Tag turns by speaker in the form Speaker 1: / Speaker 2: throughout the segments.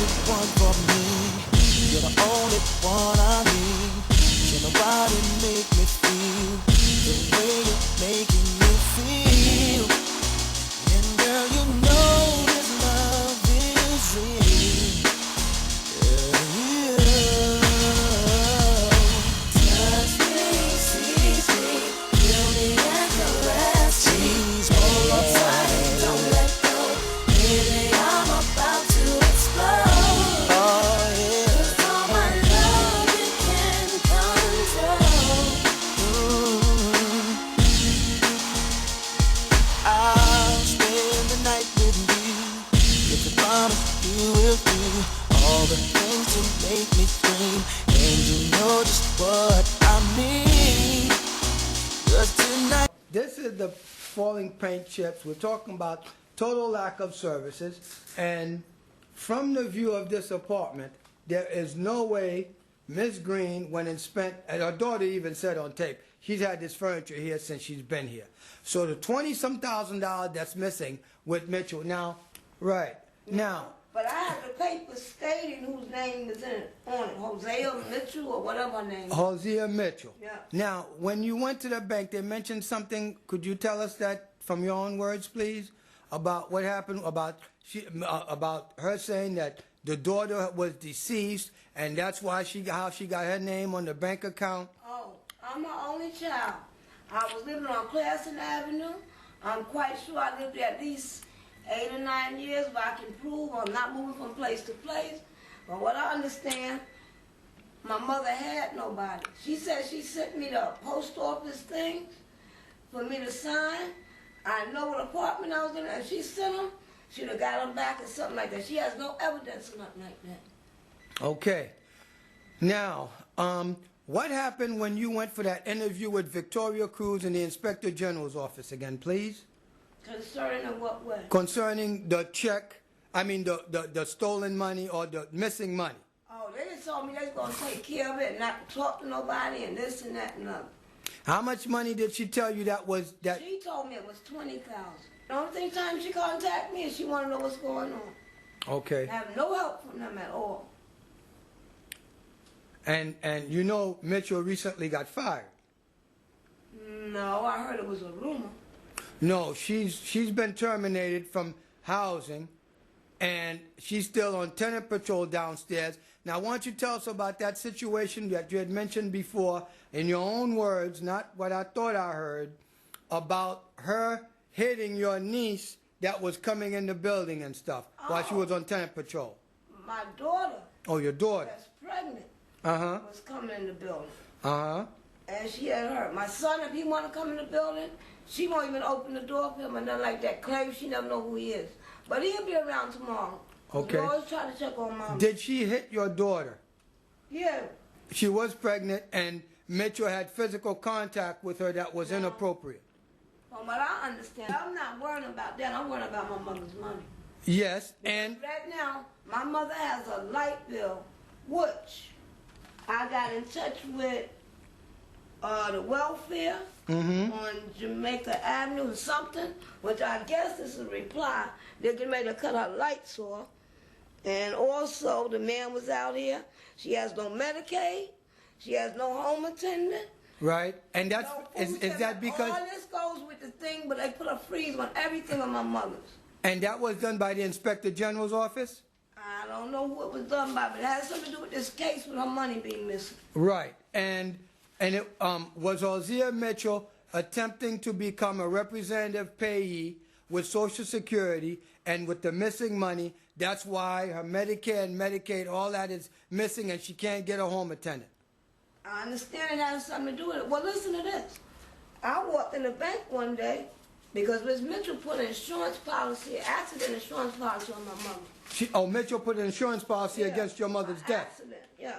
Speaker 1: only one for me. You're the only one I need. Can nobody make me feel the way you're making me feel? And girl, you know this love is real. Yeah. Touch me, seize me, feel me and caress me. Hold on tight, don't let go. Baby, I'm about to explode. Oh yeah. 'Cause all my love you can control. I'll spend the night with you. If you promise you will do all the things to make me scream, and you know just what I mean. 'Cause tonight.
Speaker 2: This is the falling paint chips. We're talking about total lack of services. And from the view of this apartment, there is no way Ms. Green went and spent, and her daughter even said on tape, she's had this furniture here since she's been here. So the $20-some thousand that's missing with Mitchell now, right, now.
Speaker 3: But I have the paper stating whose name is in it, on it, Hosea Mitchell or whatever her name is.
Speaker 2: Hosea Mitchell.
Speaker 3: Yeah.
Speaker 2: Now, when you went to the bank, they mentioned something. Could you tell us that from your own words, please, about what happened, about her saying that the daughter was deceased, and that's why how she got her name on the bank account?
Speaker 3: Oh, I'm her only child. I was living on Classen Avenue. I'm quite sure I lived there at least 8 or 9 years, but I can prove I'm not moving from place to place. But what I understand, my mother had nobody. She said she sent me the post office things for me to sign. I know what apartment I was in, and she sent them. She'd have got them back or something like that. She has no evidence or nothing like that.
Speaker 2: Okay. Now, what happened when you went for that interview with Victoria Cruz in the Inspector General's office again, please?
Speaker 3: Concerning in what way?
Speaker 2: Concerning the check, I mean the stolen money or the missing money.
Speaker 3: Oh, they just told me they was going to take care of it and not talk to nobody and this and that and other.
Speaker 2: How much money did she tell you that was that?
Speaker 3: She told me it was $20,000. The only time she contacted me is she wanted to know what's going on.
Speaker 2: Okay.
Speaker 3: I have no help from them at all.
Speaker 2: And you know Mitchell recently got fired.
Speaker 3: No, I heard it was a rumor.
Speaker 2: No, she's been terminated from housing, and she's still on tenant patrol downstairs. Now, why don't you tell us about that situation that you had mentioned before, in your own words, not what I thought I heard, about her hitting your niece that was coming in the building and stuff while she was on tenant patrol.
Speaker 3: My daughter.
Speaker 2: Oh, your daughter.
Speaker 3: That's pregnant.
Speaker 2: Uh-huh.
Speaker 3: Was coming in the building.
Speaker 2: Uh-huh.
Speaker 3: And she had hurt. My son, if he want to come in the building, she won't even open the door for him or nothing like that. Claim she never know who he is. But he'll be around tomorrow.
Speaker 2: Okay.
Speaker 3: We always try to check on Mom.
Speaker 2: Did she hit your daughter?
Speaker 3: Yeah.
Speaker 2: She was pregnant, and Mitchell had physical contact with her that was inappropriate.
Speaker 3: From what I understand, I'm not worrying about that. I'm worrying about my mother's money.
Speaker 2: Yes, and
Speaker 3: right now, my mother has a light bill, which I got in touch with the welfare on Jamaica Avenue or something, which I guess is a reply. They're getting ready to cut her lights off. And also, the man was out here. She has no Medicaid. She has no home attendant.
Speaker 2: right, and that's
Speaker 3: No
Speaker 2: is that because
Speaker 3: all this goes with the thing, but they put a freeze on everything on my mother's.
Speaker 2: and that was done by the Inspector General's office?
Speaker 3: I don't know what was done by, but it has something to do with this case with her money being missing.
Speaker 2: Right, and it was Hosea Mitchell attempting to become a representative payee with Social Security and with the missing money. That's why her Medicare and Medicaid, all that is missing, and she can't get a home attendant.
Speaker 3: I understand it has something to do with it. Well, listen to this. I walked in the bank one day because Ms. Mitchell put an insurance policy, accident insurance policy on my mother.
Speaker 2: Mitchell put an insurance policy against your mother's death.
Speaker 3: Accident, yeah.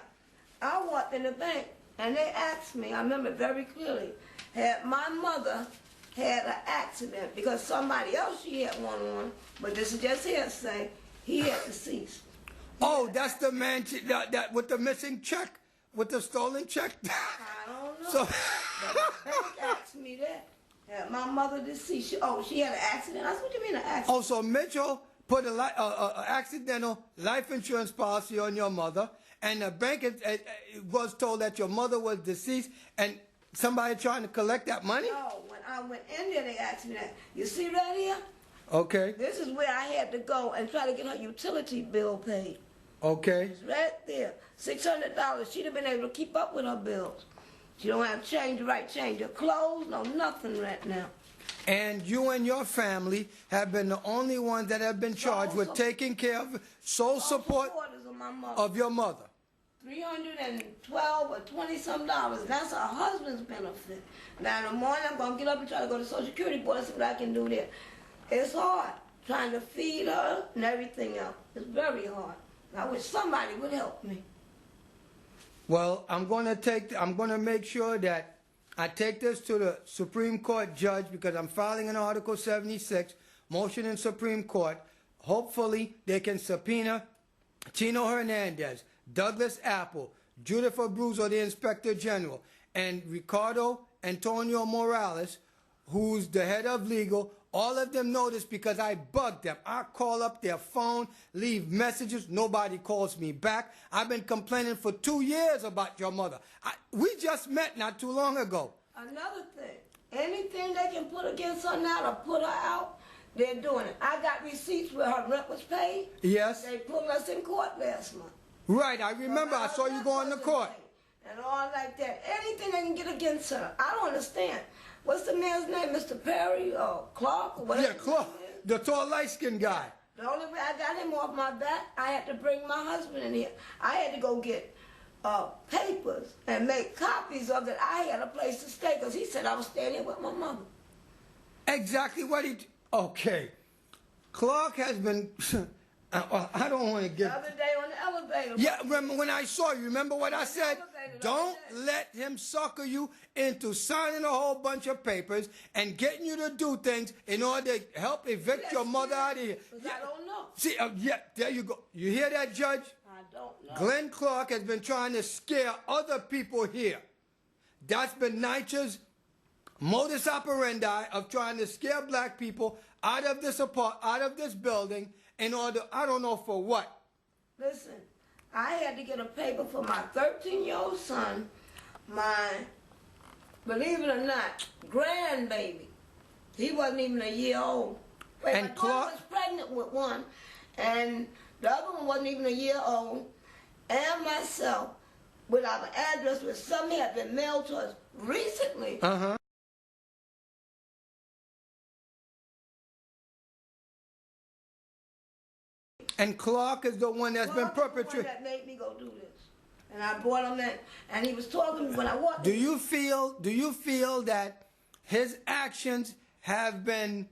Speaker 3: I walked in the bank and they asked me, I remember very clearly, had my mother had an accident because somebody else she had one on, but this is just hearsay, he had deceased.
Speaker 2: Oh, that's the man that with the missing check, with the stolen check.
Speaker 3: I don't know.
Speaker 2: So,
Speaker 3: but the bank asked me that. Had my mother deceased. She had an accident. I said, what do you mean an accident?
Speaker 2: oh, so Mitchell put a accidental life insurance policy on your mother, and the bank was told that your mother was deceased, and somebody trying to collect that money?
Speaker 3: No, when I went in there, they asked me that. You see right here?
Speaker 2: Okay.
Speaker 3: This is where I had to go and try to get her utility bill paid.
Speaker 2: Okay.
Speaker 3: It's right there. $600. She'd have been able to keep up with her bills. She don't have change, the right change. Her clothes, no nothing right now.
Speaker 2: And you and your family have been the only ones that have been charged with taking care of sole support
Speaker 3: Of my mother.
Speaker 2: of your mother.
Speaker 3: $312 or $20-some. That's her husband's benefit. Now in the morning I'm gonna get up and try to go to the Social Security Board and see what I can do there. It's hard trying to feed her and everything else. It's very hard. I wish somebody would help me.
Speaker 2: Well, I'm going to make sure that I take this to the Supreme Court judge, because I'm filing an Article 76 motion in Supreme Court. Hopefully they can subpoena Tino Hernandez, Douglas Apple, Judith Abruzzo, the Inspector General, and Ricardo Antonio Morales, who's the head of legal. All of them know this because I bug them. I call up their phone, leave messages. Nobody calls me back. I've been complaining for 2 years about your mother. We just met not too long ago.
Speaker 3: Another thing, anything they can put against her now to put her out, they're doing it. I got receipts where her rent was paid.
Speaker 2: Yes.
Speaker 3: They pulled us in court last month.
Speaker 2: Right, I remember. I saw you going to court.
Speaker 3: And all like that. Anything they can get against her. I don't understand. What's the man's name? Mr. Perry or Clark or whatever?
Speaker 2: Yeah, Clark, the tall, light-skinned guy.
Speaker 3: The only way I got him off my back, I had to bring my husband in here. I had to go get papers and make copies of it. I had a place to stay because he said I was staying here with my mother.
Speaker 2: Exactly what he... Okay. Clark has been... I don't want to get...
Speaker 3: The other day on the elevator.
Speaker 2: Yeah, remember when I saw you, remember what I said? Don't let him sucker you into signing a whole bunch of papers and getting you to do things in order to help evict your mother out of here.
Speaker 3: Because I don't know.
Speaker 2: See, yeah, there you go. You hear that, Judge?
Speaker 3: I don't know.
Speaker 2: Glenn Clark has been trying to scare other people here. That's been NYCHA's modus operandi of trying to scare black people out of this building in order, I don't know for what.
Speaker 3: Listen, I had to get a paper for my 13-year-old son, my, believe it or not, grandbaby. He wasn't even a year old. Wait,
Speaker 2: And
Speaker 3: my
Speaker 2: Clark
Speaker 3: daughter was pregnant with one, and the other one wasn't even a year old, and myself, without an address, which something had been mailed to us recently.
Speaker 2: Uh-huh. And Clark is the one that's been perpetrating.
Speaker 3: That made me go do this, and I brought him in, and he was talking to me when I walked.
Speaker 2: Do you feel that his actions have been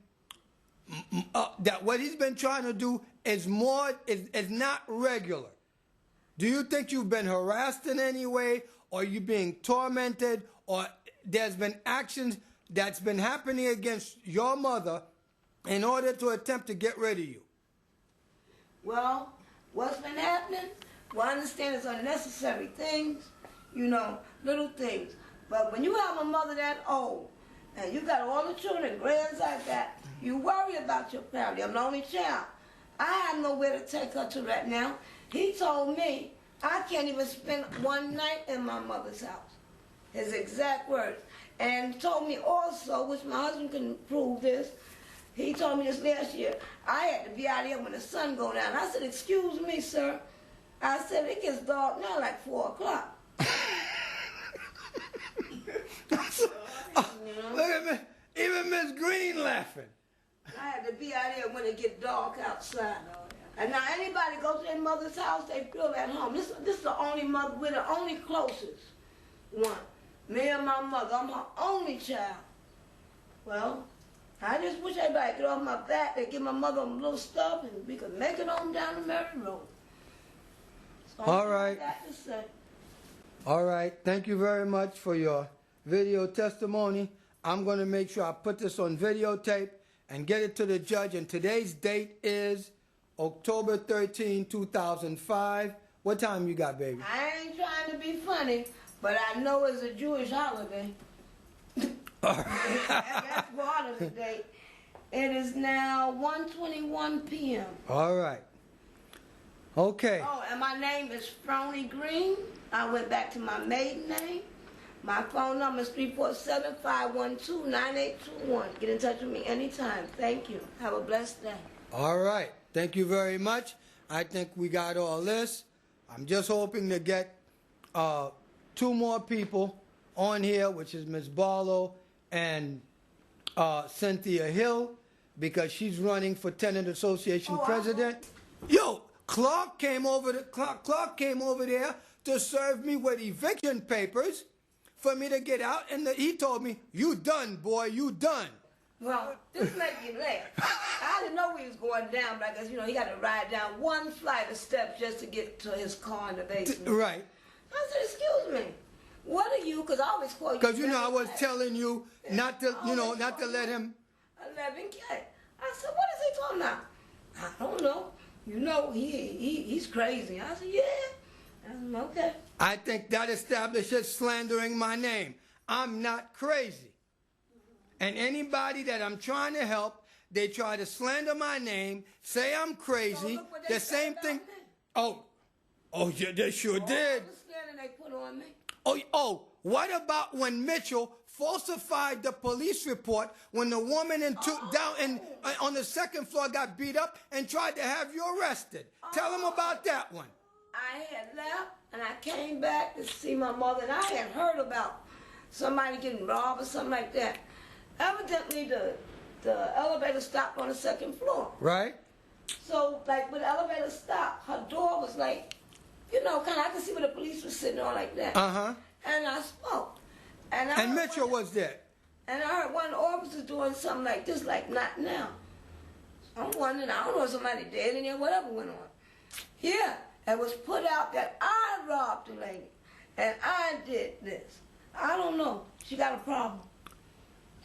Speaker 2: that what he's been trying to do is not regular? Do you think you've been harassed in any way, or you being tormented, or there's been actions that's been happening against your mother in order to attempt to get rid of you?
Speaker 3: Well, what's been happening? Well, I understand it's unnecessary things, you know, little things. But when you have a mother that old, and you got all the children and grands like that, you worry about your family. I'm the only child. I have nowhere to take her to right now. He told me I can't even spend one night in my mother's house. His exact words. And told me also, which my husband can prove this, he told me this last year, I had to be out here when the sun go down. I said, excuse me, sir. I said, it gets dark now like 4 o'clock.
Speaker 2: Look at me. Even Miss Green laughing.
Speaker 3: I had to be out here when it get dark outside. And now anybody goes to their mother's house, they feel at home. This is the only mother, we're the only closest one. Me and my mother, I'm her only child. Well, I just wish everybody could get off my back. They give my mother a little stuff and we could make it on down the Mary Road.
Speaker 2: All right.
Speaker 3: I got to say.
Speaker 2: All right. Thank you very much for your video testimony. I'm going to make sure I put this on videotape and get it to the judge. And today's date is October 13, 2005. What time you got, baby?
Speaker 3: I ain't trying to be funny, but I know it's a Jewish holiday. That's part of the date. It is now 1:21 p.m.
Speaker 2: All right. Okay.
Speaker 3: Oh, and my name is Frony Green. I went back to my maiden name. My phone number is 347-512-9821. Get in touch with me anytime. Thank you. Have a blessed day.
Speaker 2: All right. Thank you very much. I think we got all this. I'm just hoping to get 2 more people on here, which is Ms. Barlow and Cynthia Hill, because she's running for Tenant Association president. Yo, Clark came over there to serve me with eviction papers for me to get out, and he told me, "You done, boy, you done."
Speaker 3: Well, this make you laugh. I didn't know he was going down, but I guess, he got to ride down 1 flight of steps just to get to his car in the basement.
Speaker 2: Right.
Speaker 3: I said, "Excuse me, what are you?" Because I always call you.
Speaker 2: Because I was telling you not to, not to let him.
Speaker 3: 11K. I said, "What is he talking about?" "I don't know. He's crazy." I said, "Yeah." I said, "Okay."
Speaker 2: I think that establishes slandering my name. I'm not crazy. And anybody that I'm trying to help, they try to slander my name, say I'm crazy.
Speaker 3: So look what they
Speaker 2: The same
Speaker 3: said
Speaker 2: thing.
Speaker 3: about me.
Speaker 2: Oh, yeah, they sure did.
Speaker 3: The slander they put on me.
Speaker 2: Oh, what about when Mitchell falsified the police report when the woman on the 2nd floor got beat up and tried to have you arrested? Tell him about that one.
Speaker 3: I had left and I came back to see my mother, and I had heard about somebody getting robbed or something like that. Evidently, the elevator stopped on the 2nd floor.
Speaker 2: Right?
Speaker 3: So, like, when the elevator stopped, her door was like, kind of, I could see where the police was sitting on like that.
Speaker 2: Uh-huh.
Speaker 3: And I spoke.
Speaker 2: And Mitchell was there.
Speaker 3: And I heard one of the officers doing something like this, like, "Not now." I'm wondering, I don't know if somebody dead in there, whatever went on. Yeah, it was put out that I robbed the lady, and I did this. I don't know. She got a problem.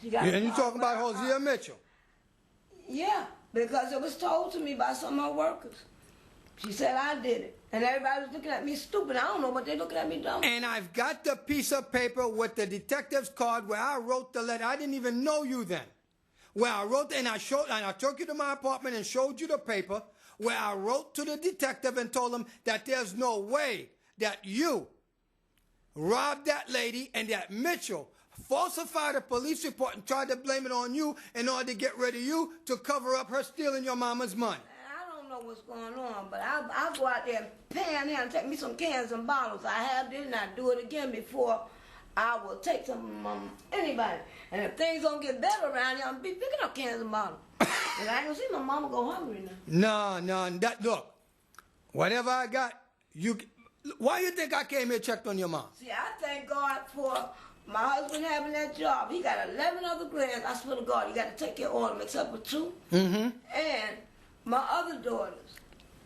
Speaker 2: And you talking about Hosea Mitchell?
Speaker 3: Yeah, because it was told to me by some of my workers. She said I did it. And everybody was looking at me stupid. I don't know what they're looking at me dumb.
Speaker 2: And I've got the piece of paper with the detective's card where I wrote the letter. I didn't even know you then. Where I wrote, and I took you to my apartment and showed you the paper, where I wrote to the detective and told him that there's no way that you robbed that lady and that Mitchell falsified a police report and tried to blame it on you in order to get rid of you to cover up her stealing your mama's money.
Speaker 3: I don't know what's going on, but I'll go out there and panhandle and take me some cans and bottles. I have this, and I do it again before I will take some anybody. And if things don't get better around here, I'll be picking up cans and bottles. And I ain't gonna see my mama go hungry now.
Speaker 2: No, look, whatever I got, why you think I came here and checked on your mom?
Speaker 3: See, I thank God for my husband having that job. He got 11 other grands. I swear to God, you got to take care of all of them except for 2.
Speaker 2: Mm-hmm.
Speaker 3: And my other daughters,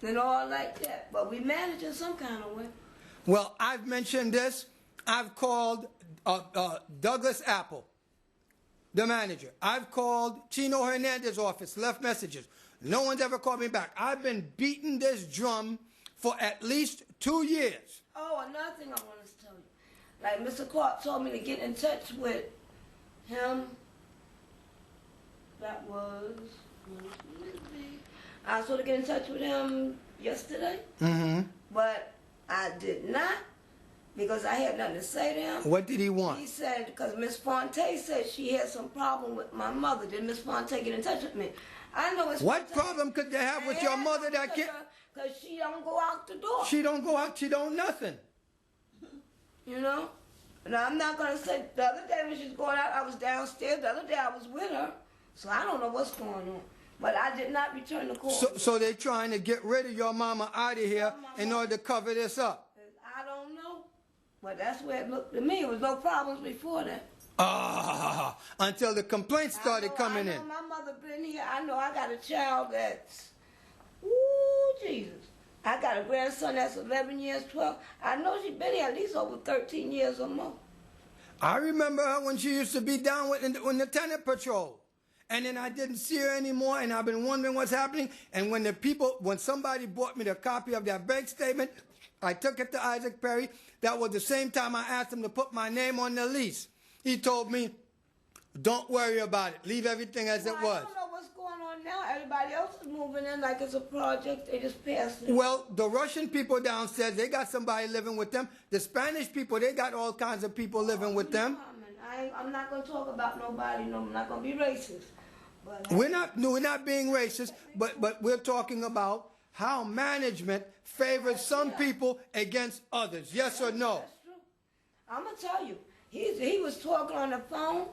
Speaker 3: and all like that. But we manage in some kind of way.
Speaker 2: Well, I've mentioned this. I've called Douglas Apple, the manager. I've called Chino Hernandez's office, left messages. No one's ever called me back. I've been beating this drum for at least 2 years.
Speaker 3: Oh, another thing I want to tell you. Like Mr. Clark told me to get in touch with him. That was... I was supposed to get in touch with him yesterday.
Speaker 2: Mm-hmm.
Speaker 3: But I did not, because I had nothing to say to him.
Speaker 2: What did he want?
Speaker 3: He said, because Miss Fonte said she had some problem with my mother. Did Miss Fonte get in touch with me? I know Miss
Speaker 2: What
Speaker 3: Fonte,
Speaker 2: problem could they have with your mother that can't...
Speaker 3: Because she don't go out the door.
Speaker 2: She don't go out, she don't nothing.
Speaker 3: You know? Now, I'm not going to say, the other day when she was going out, I was downstairs. The other day I was with her. So I don't know what's going on. But I did not return the call.
Speaker 2: So they're trying to get rid of your mama out of here in order to cover this up?
Speaker 3: I don't know. But that's where it looked to me. There was no problems before that.
Speaker 2: Until the complaints started coming in.
Speaker 3: My mother been here. I know I got a child that's, ooh, Jesus. I got a grandson that's 11 years, 12. I know she's been here at least over 13 years or more.
Speaker 2: I remember her when she used to be down with in the tenant patrol. And then I didn't see her anymore, and I've been wondering what's happening. And when somebody bought me the copy of that bank statement, I took it to Isaac Perry. That was the same time I asked him to put my name on the lease. He told me, don't worry about it. Leave everything as it was.
Speaker 3: I don't know what's going now. Everybody else is moving in like it's a project. They just passed it.
Speaker 2: Well, the Russian people downstairs, they got somebody living with them. The Spanish people, they got all kinds of people living with them.
Speaker 3: I'm not going to talk about nobody. No, I'm not going to be racist. But
Speaker 2: We're not being racist, but we're talking about how management favors some people against others. Yes or no?
Speaker 3: that's true. I'm going to tell you. He was talking on the phone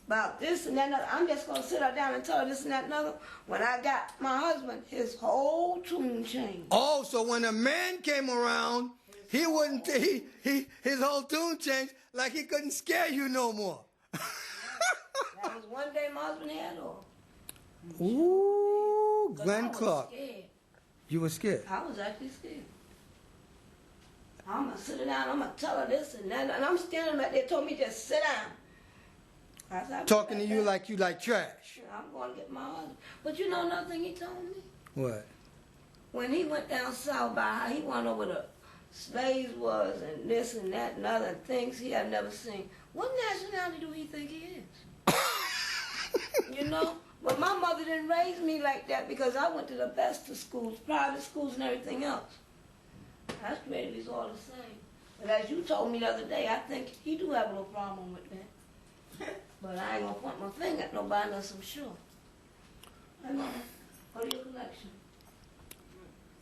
Speaker 3: about this and that. And other. I'm just going to sit her down and tell her this and that and other. When I got my husband, his whole tune changed.
Speaker 2: Oh, so when a man came around, he wouldn't. His whole tune changed, like he couldn't scare you no more.
Speaker 3: That was one day my husband had off.
Speaker 2: Ooh,
Speaker 3: 'Cause
Speaker 2: Glenn
Speaker 3: I was
Speaker 2: Clark.
Speaker 3: scared.
Speaker 2: You were scared.
Speaker 3: I was actually scared. I'm going to sit her down. I'm going to tell her this and that. And I'm standing back there. Told me just sit down. I said,
Speaker 2: Talking to you like you like trash.
Speaker 3: I'm going to get my husband. But you know another thing he told me?
Speaker 2: What?
Speaker 3: When he went down south by how he went over the slaves was and this and that and other things he had never seen. What nationality do he think he is? You know? But my mother didn't raise me like that because I went to the best of schools, private schools and everything else. That's maybe it's all the same. But as you told me the other day, I think he do have a little problem with that. But I ain't gonna point my finger at nobody unless I'm sure. I know. Go to your collection.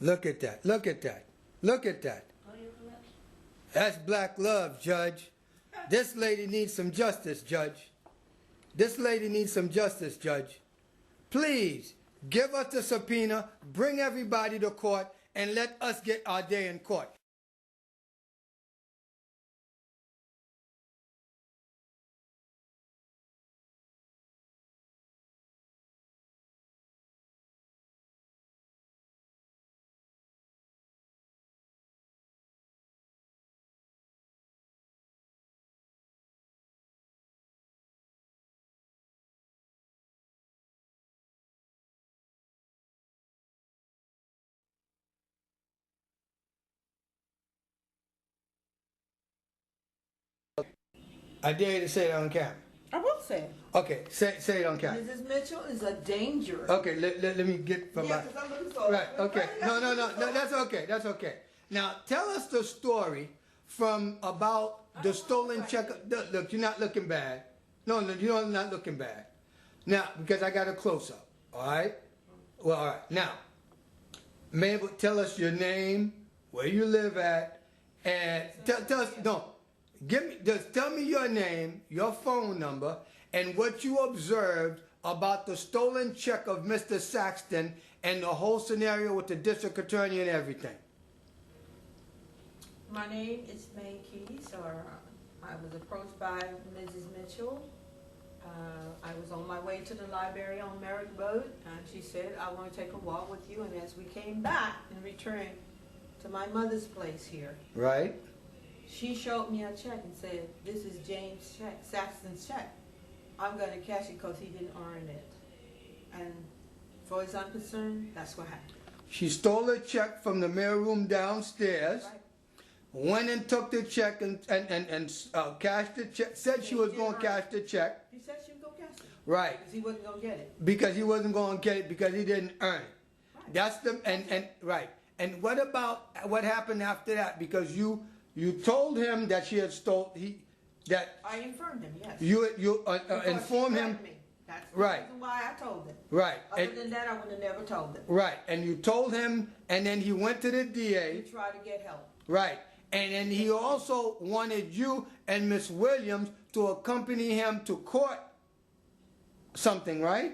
Speaker 2: Look at that. Look at that. Look at that.
Speaker 3: Go to your collection.
Speaker 2: That's black love, Judge. This lady needs some justice, Judge. This lady needs some justice, Judge. Please, give us the subpoena, bring everybody to court, and let us get our day in court. I dare you to say it on camera.
Speaker 4: I will say it.
Speaker 2: Okay, say it on camera.
Speaker 4: Mrs. Mitchell is a danger.
Speaker 2: Okay, let me get from
Speaker 4: Yeah,
Speaker 2: my...
Speaker 4: because I'm looking for
Speaker 2: Right, okay. No, that's okay, that's okay. Now, tell us the story from about the stolen check. Look, you're not looking bad. No, you're not looking bad. Now, because I got a close-up, all right? Well, all right. Now, Mabel, tell us your name, where you live at, and tell us, no, just tell me your name, your phone number, and what you observed about the stolen check of Mr. Saxton and the whole scenario with the district attorney and everything.
Speaker 4: My name is May Keys, or I was approached by Mrs. Mitchell. I was on my way to the library on Merrick Road, and she said, I want to take a walk with you. And as we came back and returned to my mother's place here,
Speaker 2: Right?
Speaker 4: she showed me a check and said, this is James check, Saxton's check. I'm going to cash it because he didn't earn it. And as far as I'm concerned, that's what happened.
Speaker 2: She stole a check from the mailroom downstairs,
Speaker 4: Right.
Speaker 2: went and took the check and cashed the check, said she was going to cash the check.
Speaker 4: He said she would go cash it.
Speaker 2: Right.
Speaker 4: Because he wasn't going to get it.
Speaker 2: Because he wasn't going to get it because he didn't earn it.
Speaker 4: Right.
Speaker 2: That's the, and right. And what about, what happened after that? Because you told him that she had that
Speaker 4: I informed him, yes.
Speaker 2: you
Speaker 4: Because
Speaker 2: informed
Speaker 4: she
Speaker 2: him.
Speaker 4: threatened me. That's the
Speaker 2: Right.
Speaker 4: reason why I told them.
Speaker 2: Right.
Speaker 4: Other
Speaker 2: And,
Speaker 4: than that, I would have never told them.
Speaker 2: right. And you told him, and then he went to the DA.
Speaker 4: He tried to get help.
Speaker 2: Right. And then he also wanted you and Miss Williams to accompany him to court something, right?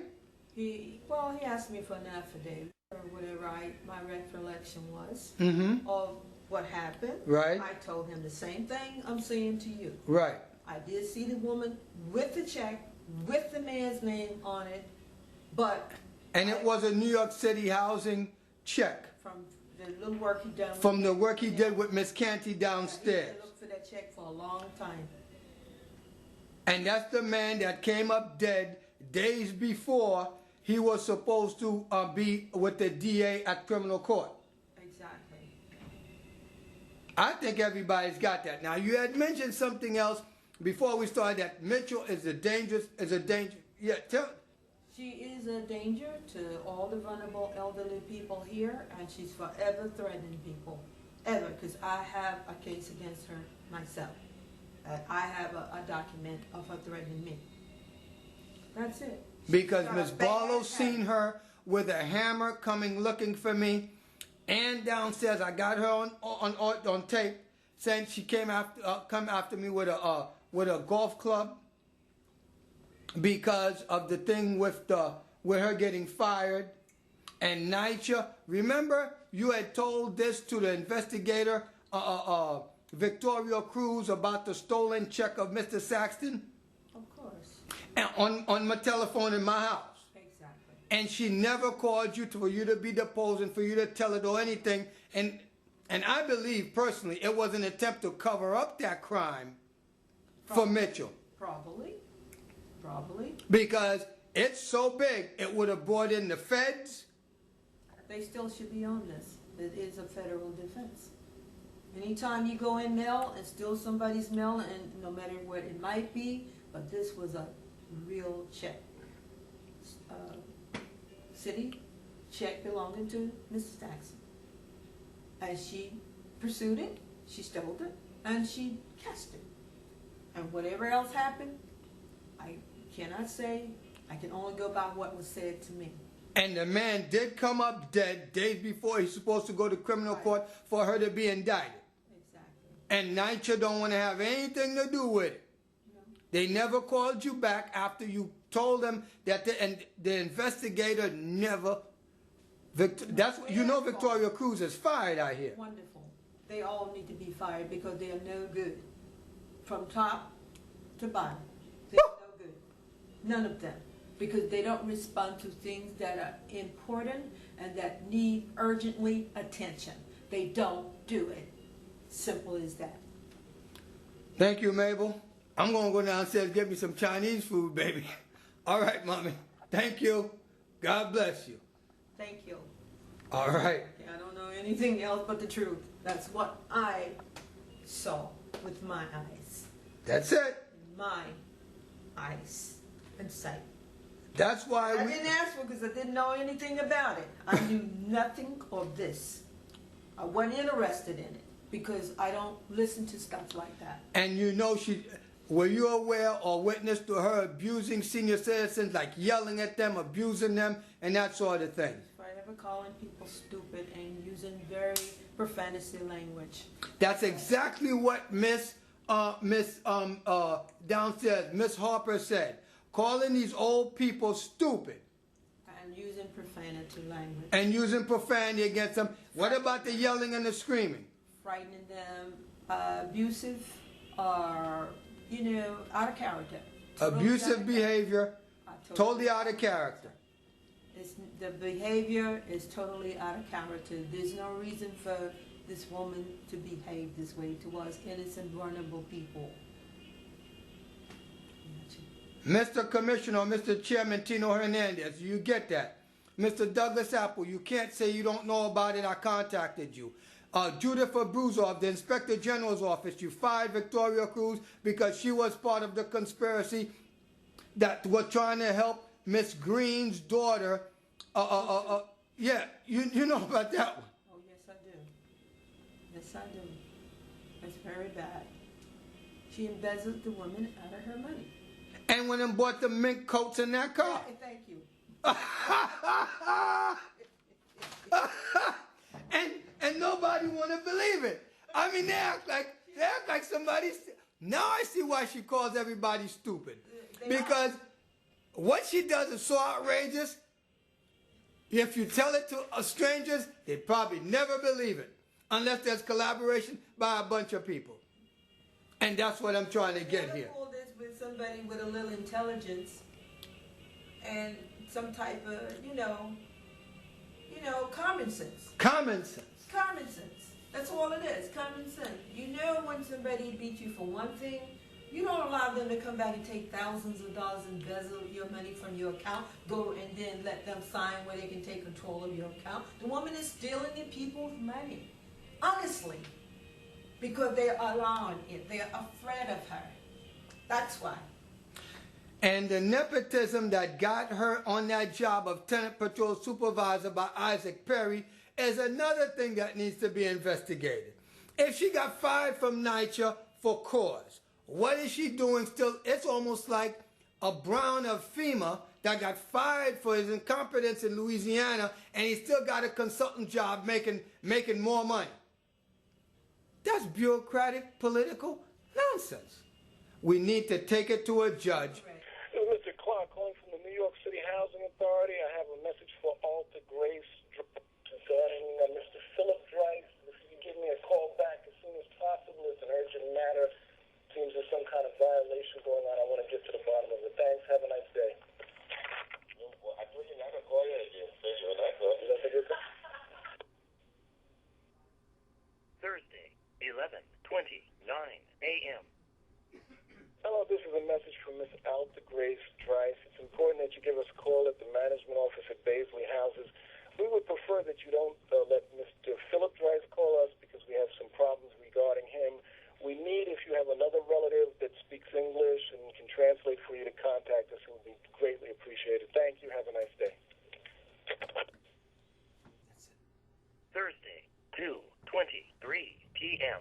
Speaker 4: He asked me for an affidavit or whatever my recollection was
Speaker 2: Mm-hmm.
Speaker 4: of what happened.
Speaker 2: Right.
Speaker 4: I told him the same thing I'm saying to you.
Speaker 2: Right.
Speaker 4: I did see the woman with the check, with the man's name on it, but
Speaker 2: And it was a New York City housing check
Speaker 4: from the little work he done.
Speaker 2: from the work he did with Miss Canty
Speaker 4: He
Speaker 2: downstairs.
Speaker 4: looked for that check for a long time.
Speaker 2: And that's the man that came up dead days before he was supposed to be with the DA at criminal court.
Speaker 4: Exactly.
Speaker 2: I think everybody's got that. Now, you had mentioned something else before we started, that Mitchell is a danger. Yeah,
Speaker 4: She is a danger to all the vulnerable elderly people here, and she's forever threatening people. Ever, because I have a case against her myself. I have a document of her threatening me. That's it.
Speaker 2: Because Miss Barlow seen her with a hammer coming looking for me, and downstairs I got her on tape saying she came after me with a golf club because of the thing with her getting fired. And Nycha, remember you had told this to the investigator, Victoria Cruz, about the stolen check of Mr. Saxton?
Speaker 4: Of course.
Speaker 2: And on my telephone in my house.
Speaker 4: Exactly.
Speaker 2: And she never called you for you to be deposed and for you to tell it or anything. And I believe personally it was an attempt to cover up that crime for Mitchell.
Speaker 4: Probably.
Speaker 2: Because it's so big, it would have brought in the feds.
Speaker 4: They still should be on this. It is a federal defense. Anytime you go in mail and steal somebody's mail, and no matter what it might be, but this was a real check. City check belonging to Mrs. Saxton. And she pursued it, she stole it, and she cashed it. And whatever else happened, I cannot say. I can only go by what was said to me.
Speaker 2: And the man did come up dead days before he's supposed to go to criminal court for her to be indicted.
Speaker 4: Exactly.
Speaker 2: And Nycha don't want to have anything to do with it.
Speaker 4: No.
Speaker 2: They never called you back after you told them that the investigator never. That's you know Victoria Cruz is fired out here.
Speaker 4: Wonderful. They all need to be fired because they are no good. From top to bottom. They're no good. None of them. Because they don't respond to things that are important and that need urgently attention. They don't do it. Simple as that.
Speaker 2: Thank you, Mabel. I'm going to go downstairs and get me some Chinese food, baby. All right, Mommy. Thank you. God bless you.
Speaker 4: Thank you.
Speaker 2: All right.
Speaker 4: I don't know anything else but the truth. That's what I saw with my eyes.
Speaker 2: That's it.
Speaker 4: My eyes and sight.
Speaker 2: That's why
Speaker 4: I didn't ask for it because I didn't know anything about it. I knew nothing of this. I wasn't interested in it because I don't listen to stuff like that.
Speaker 2: And you know were you aware or witness to her abusing senior citizens, like yelling at them, abusing them, and that sort of thing?
Speaker 4: Forever calling people stupid and using very profanity language.
Speaker 2: That's exactly what Miss downstairs, Miss Harper said. Calling these old people stupid.
Speaker 4: And using profanity language.
Speaker 2: And using profanity against them. What about the yelling and the screaming?
Speaker 4: Frightening them, abusive, or, out of character.
Speaker 2: Abusive behavior, totally out of character.
Speaker 4: The behavior is totally out of character. There's no reason for this woman to behave this way towards innocent, vulnerable people.
Speaker 2: Mr. Commissioner, Mr. Chairman Tino Hernandez, you get that. Mr. Douglas Apple, you can't say you don't know about it. I contacted you. Judith Abruzzo of the Inspector General's office, you fired Victoria Cruz because she was part of the conspiracy that was trying to help Miss Green's daughter. Yeah, you know about that one.
Speaker 4: Oh, yes, I do. Yes, I do. It's very bad. She embezzled the woman out of her money.
Speaker 2: And went and bought the mink coats in that car.
Speaker 4: Thank you.
Speaker 2: and nobody want to believe it. I mean, they act like somebody. Now I see why she calls everybody stupid. Because what she does is so outrageous. If you tell it to strangers, they probably never believe it. Unless there's collaboration by a bunch of people. And that's what I'm trying to get here.
Speaker 4: With somebody with a little intelligence and some type of, common sense.
Speaker 2: Common sense.
Speaker 4: Common sense. That's all it is, common sense. You know when somebody beat you for one thing, you don't allow them to come back and take thousands of dollars and embezzle your money from your account, go and then let them sign where they can take control of your account. The woman is stealing the people's money. Honestly. Because they're allowing it. They're afraid of her. That's why.
Speaker 2: And the nepotism that got her on that job of tenant patrol supervisor by Isaac Perry is another thing that needs to be investigated. If she got fired from NYCHA for cause, what is she doing still? It's almost like a Brown of FEMA that got fired for his incompetence in Louisiana, and he still got a consultant job making more money. That's bureaucratic, political nonsense. We need to take it to a judge.
Speaker 5: This is Mr. Clark calling from the New York City Housing Authority. I have a message for Alta Grace regarding Mr. Philip Drice. If you can give me a call back as soon as possible, it's an urgent matter. Seems there's some kind of violation going on. I want to get to the bottom of it. Thanks. Have a nice day.
Speaker 6: Thursday, 11:29 a.m.
Speaker 5: Hello, this is a message from Miss Alta Grace Drice. It's important that you give us a call at the management office at Baisley Houses. We would prefer that you don't let Mr. Philip Drice call us because we have some problems regarding him. We need, if you have another relative that speaks English and can translate for you to contact us, it would be greatly appreciated. Thank you. Have a nice day.
Speaker 6: Thursday, 2:23 p.m.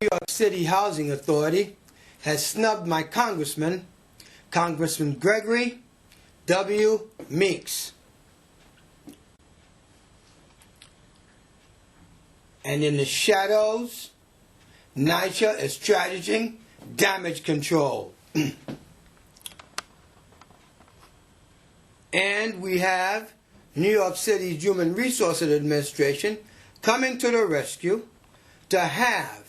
Speaker 2: New York City Housing Authority has snubbed my congressman, Congressman Gregory W. Meeks. And in the shadows, NYCHA is strategizing damage control. And we have New York City's Human Resources Administration coming to the rescue to have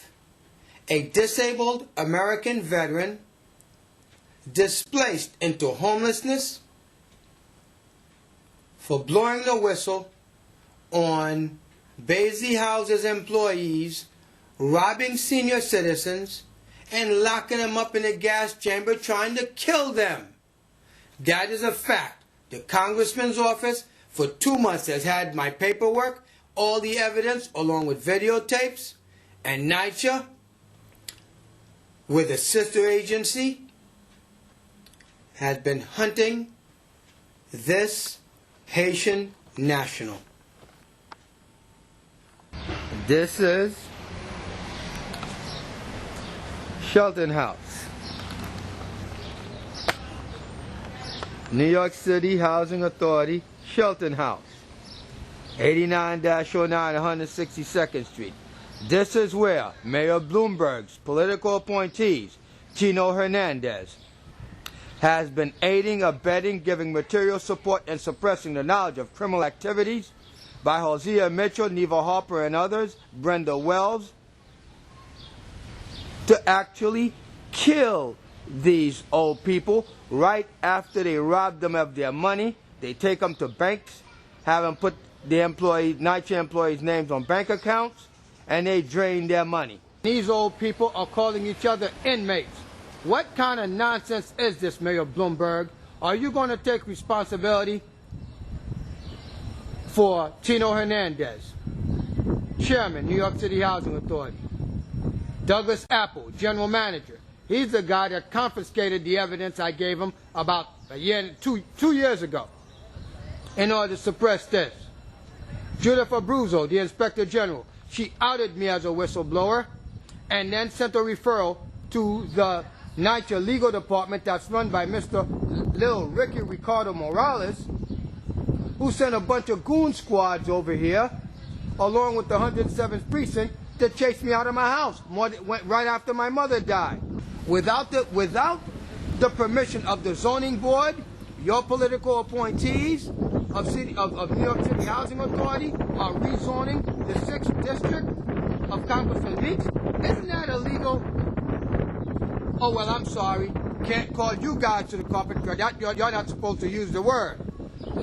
Speaker 2: a disabled American veteran displaced into homelessness for blowing the whistle on Baisley Houses employees, robbing senior citizens, and locking them up in a gas chamber trying to kill them. That is a fact. The congressman's office for 2 months has had my paperwork, all the evidence along with videotapes, and NYCHA, with a sister agency, has been hunting this Haitian national. This is Shelton House. New York City Housing Authority, Shelton House. 89-09 162nd Street. This is where Mayor Bloomberg's political appointees, Tino Hernandez, has been aiding, abetting, giving material support, and suppressing the knowledge of criminal activities by Hosea Mitchell, Neva Harper, and others, Brenda Wells, to actually kill these old people right after they rob them of their money. They take them to banks, have them put the NYCHA employees' names on bank accounts, and they drain their money. These old people are calling each other inmates. What kind of nonsense is this, Mayor Bloomberg? Are you going to take responsibility for Tino Hernandez, Chairman, New York City Housing Authority? Douglas Apple, General Manager. He's the guy that confiscated the evidence I gave him about two years ago in order to suppress this. Judith Abruzzo, the Inspector General. She outed me as a whistleblower and then sent a referral to the NYCHA legal department that's run by Mr. Lil Ricky Ricardo Morales, who sent a bunch of goon squads over here along with the 107th precinct to chase me out of my house went right after my mother died. Without the permission of the zoning board, your political appointees of New York City Housing Authority are rezoning the 6th district of Congressman Meeks? Isn't that illegal? Oh, well, I'm sorry. Can't call you guys to the carpet because you're not supposed to use the word.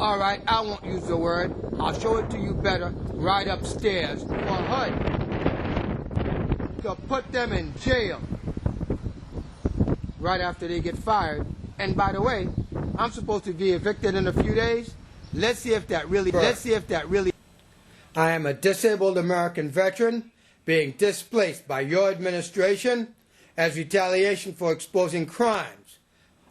Speaker 2: All right, I won't use the word. I'll show it to you better right upstairs for HOTTIE to put them in jail right after they get fired. And by the way, I'm supposed to be evicted in a few days. Let's see if that really. I am a disabled American veteran being displaced by your administration as retaliation for exposing crimes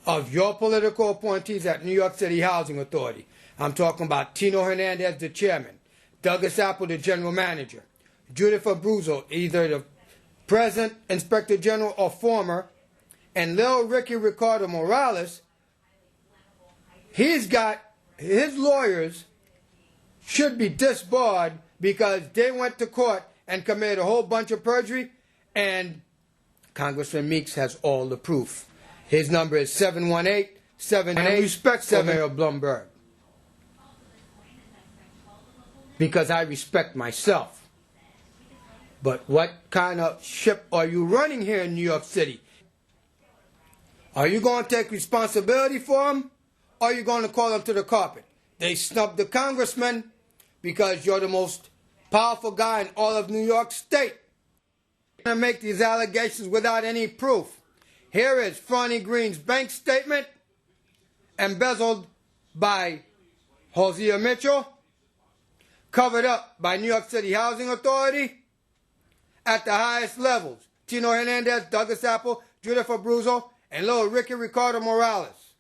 Speaker 2: of your political appointees at New York City Housing Authority. I'm talking about Tino Hernandez, the chairman, Douglas Apple, the general manager, Judith Abruzzo, either the present inspector general or former, and Lil Ricky Ricardo Morales. He's got his lawyers should be disbarred because they went to court and committed a whole bunch of perjury, and Congressman Meeks has all the proof. His number is 718-718. Respect for Mayor Blumberg. Because I respect myself. But what kind of ship are you running here in New York City? Are you going to take responsibility for them? Or are you going to call them to the carpet? They snubbed the congressman because you're the most powerful guy in all of New York State. You're going to make these allegations without any proof. Here is Franny Green's bank statement, embezzled by Hosea Mitchell, covered up by New York City Housing Authority at the highest levels. Tino Hernandez, Douglas Apple, Judith Abruzzo, and Lil Ricky Ricardo Morales.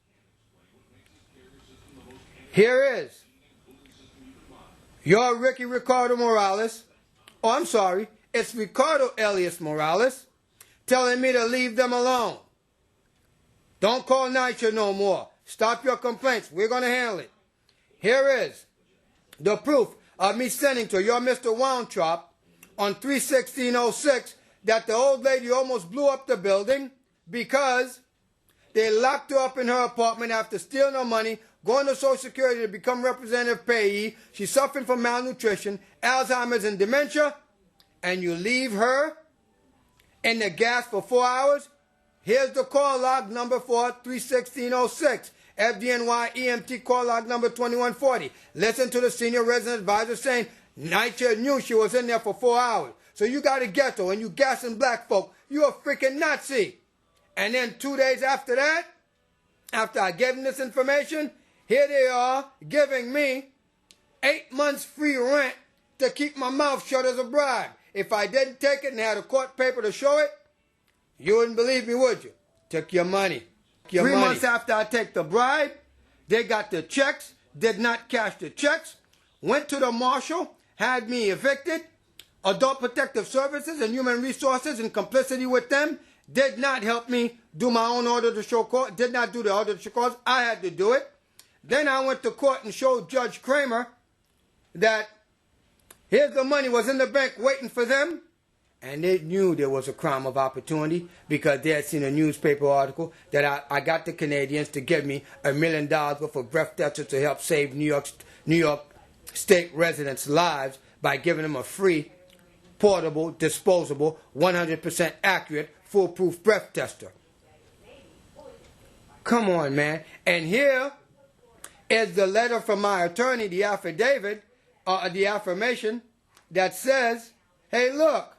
Speaker 2: Here is your Ricky Ricardo Morales. Oh, I'm sorry. It's Ricardo Elias Morales telling me to leave them alone. Don't call NYCHA no more. Stop your complaints. We're going to handle it. Here is the proof of me sending to your Mr. Woundtrop on 3/16/06 that the old lady almost blew up the building because they locked her up in her apartment after stealing her money, going to Social Security to become representative payee. She's suffering from malnutrition, Alzheimer's, and dementia. And you leave her in the gas for 4 hours? Here's the call log number for 3/16/06. FDNY EMT call log number 2140. Listen to the senior resident advisor saying NYCHA knew she was in there for 4 hours. So you got a ghetto and you gassing black folk. You a freaking Nazi. And then 2 days after that, after I gave them this information, here they are giving me 8 months free rent to keep my mouth shut as a bribe. If I didn't take it and had a court paper to show it, you wouldn't believe me, would you? Took your money. 3 months after I take the bribe, they got the checks, did not cash the checks, went to the marshal, had me evicted. Adult Protective Services and Human Resources in complicity with them did not help me do my own order to show cause, did not do the order to show cause. I had to do it. Then I went to court and showed Judge Kramer that here's the money was in the bank waiting for them. And they knew there was a crime of opportunity because they had seen a newspaper article that I got the Canadians to give me $1 million worth of breath testers to help save New York State residents' lives by giving them a free, portable, disposable, 100% accurate, foolproof breath tester. Come on, man. And here is the letter from my attorney, the affidavit, the affirmation that says, hey, look,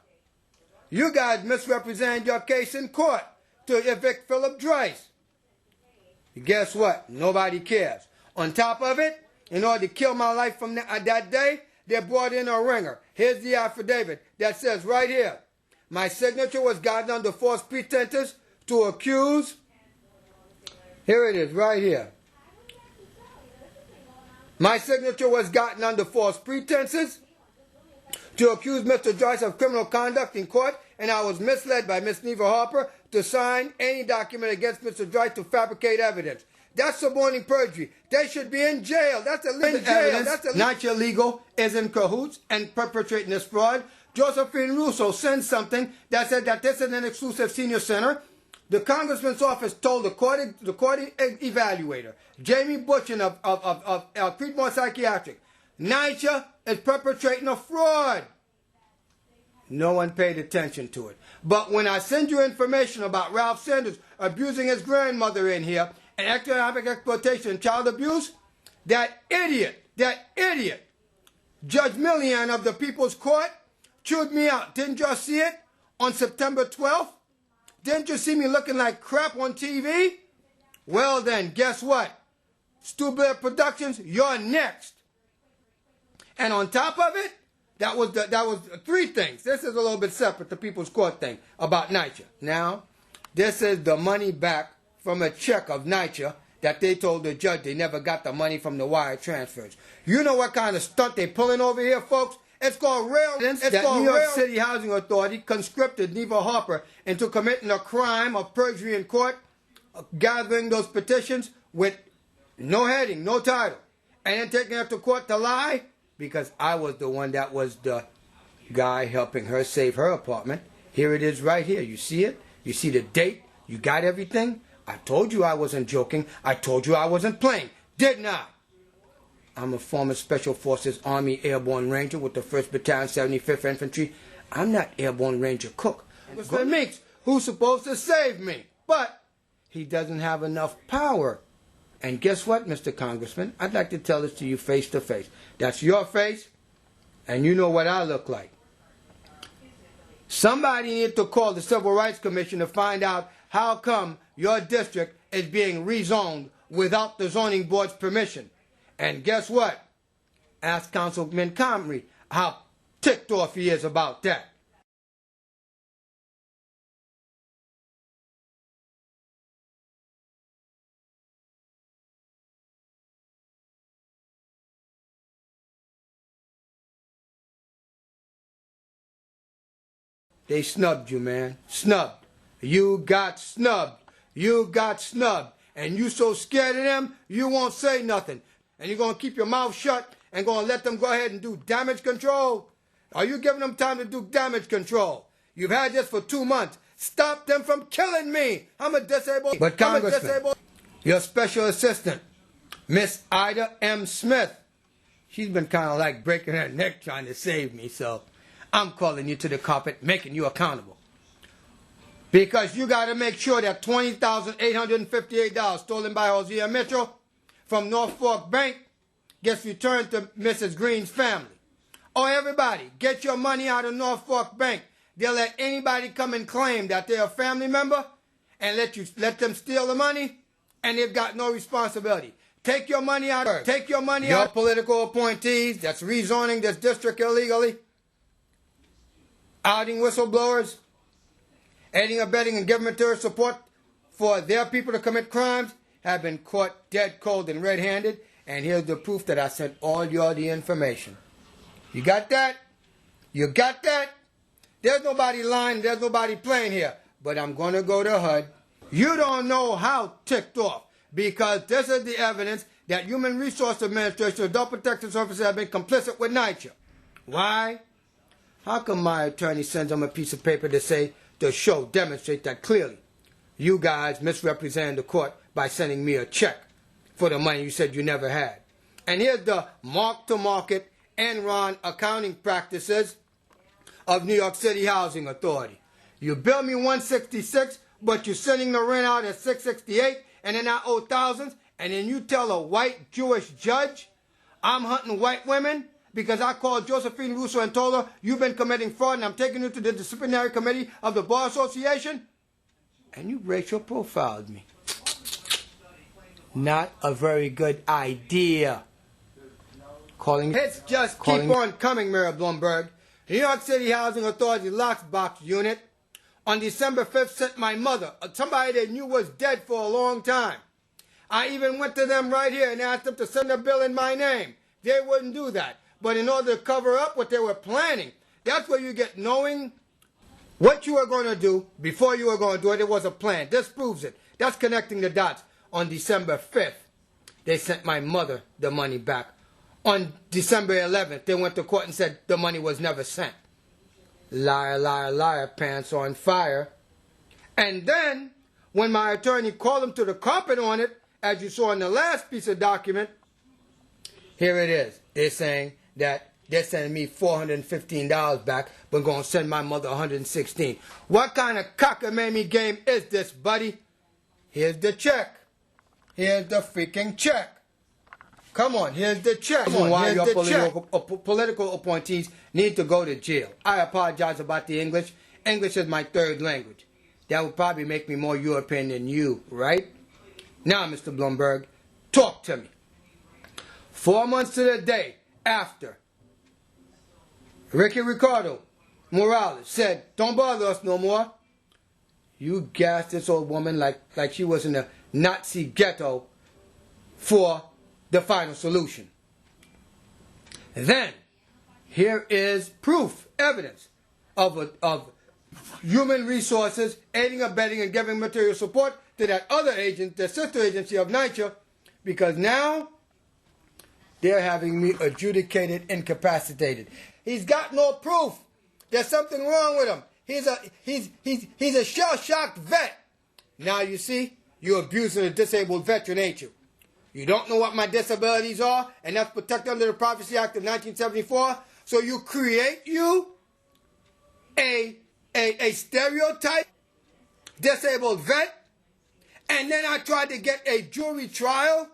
Speaker 2: you guys misrepresented your case in court to evict Philip Drice. Guess what? Nobody cares. On top of it, in order to kill my life from that day, they brought in a ringer. Here's the affidavit that says right here, my signature was gotten under false pretenses to accuse. Here it is, right here. My signature was gotten under false pretenses to accuse Mr. Drice of criminal conduct in court, and I was misled by Miss Neva Harper to sign any document against Mr. Drice to fabricate evidence. That's suborning perjury. They should be in jail. That's illegal. NYCHA Legal is in cahoots and perpetrating this fraud. Josephine Russo sends something that said that this is an exclusive senior center. The congressman's office told the court evaluator, Jamie Butchin of Creedmoor Psychiatric, NYCHA is perpetrating a fraud. No one paid attention to it. But when I send you information about Ralph Sanders abusing his grandmother in here, and economic exploitation and child abuse, that idiot, Judge Millian of the People's Court chewed me out. Didn't you see it on September 12th? Didn't you see me looking like crap on TV? Well then, guess what? Stu Blair Productions, you're next. And on top of it, that was three things. This is a little bit separate, the People's Court thing about NYCHA. Now, this is the money back from a check of NYCHA that they told the judge they never got the money from the wire transfers. You know what kind of stunt they pulling over here, folks? It's called New York City Housing Authority conscripted Neva Harper into committing a crime of perjury in court, gathering those petitions with no heading, no title, and then taking her to court to lie because I was the one that was the guy helping her save her apartment. Here it is right here. You see it? You see the date? You got everything? I told you I wasn't joking. I told you I wasn't playing. Didn't I? I'm a former Special Forces Army Airborne Ranger with the 1st Battalion, 75th Infantry. I'm not Airborne Ranger Cook. Mr. Meeks, who's supposed to save me. But he doesn't have enough power. And guess what, Mr. Congressman? I'd like to tell this to you face to face. That's your face, and you know what I look like. Somebody needs to call the Civil Rights Commission to find out how come your district is being rezoned without the zoning board's permission. And guess what? Ask Councilman Comrie how ticked off he is about that. They snubbed you, man. Snubbed. You got snubbed. You got snubbed. And you so scared of them, you won't say nothing. And you're going to keep your mouth shut and going to let them go ahead and do damage control? Are you giving them time to do damage control? You've had this for 2 months. Stop them from killing me. I'm a disabled... But Congressman, your special assistant, Miss Ida M. Smith, she's been kind of like breaking her neck trying to save me, so I'm calling you to the carpet, making you accountable. Because you got to make sure that $20,858 stolen by Hosea Mitchell from North Fork Bank gets returned to Mrs. Green's family. Oh, everybody, get your money out of North Fork Bank. They'll let anybody come and claim that they're a family member and let them steal the money, and they've got no responsibility. Take your money out. Take your money out. Your political appointees that's rezoning this district illegally, outing whistleblowers, aiding, abetting, and giving material support for their people to commit crimes have been caught dead cold and red-handed. And here's the proof that I sent all you the information. You got that? You got that? There's nobody lying. There's nobody playing here. But I'm going to go to HUD. You don't know how ticked off, because this is the evidence that Human Resource Administration, Adult Protection Services have been complicit with NYCHA. Why? How come my attorney sends them a piece of paper to demonstrate that clearly you guys misrepresented the court by sending me a check for the money you said you never had? And here's the mark-to-market Enron accounting practices of New York City Housing Authority. You bill me $166, but you're sending the rent out at $668, and then I owe thousands, and then you tell a white Jewish judge I'm hunting white women because I called Josephine Russo and told her you've been committing fraud and I'm taking you to the disciplinary committee of the Bar Association? And you racial profiled me. Not a very good idea. Hits just keep on coming, Mayor Bloomberg. New York City Housing Authority Locksbox Unit on December 5th sent my mother, somebody they knew was dead for a long time. I even went to them right here and asked them to send a bill in my name. They wouldn't do that. But in order to cover up what they were planning, that's where you get knowing what you were going to do before you were going to do it. It was a plan. This proves it. That's connecting the dots. On December 5th, they sent my mother the money back. On December 11th, they went to court and said the money was never sent. Liar, liar, liar, pants on fire. And then, when my attorney called them to the carpet on it, as you saw in the last piece of document, here it is. They're saying that they're sending me $415 back, but going to send my mother $116. What kind of cockamamie game is this, buddy? Here's the check. Here's the freaking check. Come on, here's the check. Come on, why your political appointees need to go to jail. I apologize about the English. English is my third language. That would probably make me more European than you, right? Now, Mr. Bloomberg, talk to me. 4 months to the day after Ricky Ricardo Morales said, don't bother us no more, you gassed this old woman like she was in a Nazi ghetto for the final solution. Then, here is proof, evidence of human resources aiding, abetting, and giving material support to that other agent, the sister agency of NYCHA, because now they're having me adjudicated incapacitated. He's got no proof. There's something wrong with him. He's a shell-shocked vet. Now you see, you're abusing a disabled veteran, ain't you? You don't know what my disabilities are, and that's protected under the Privacy Act of 1974. So you create a stereotype disabled vet, and then I tried to get a jury trial,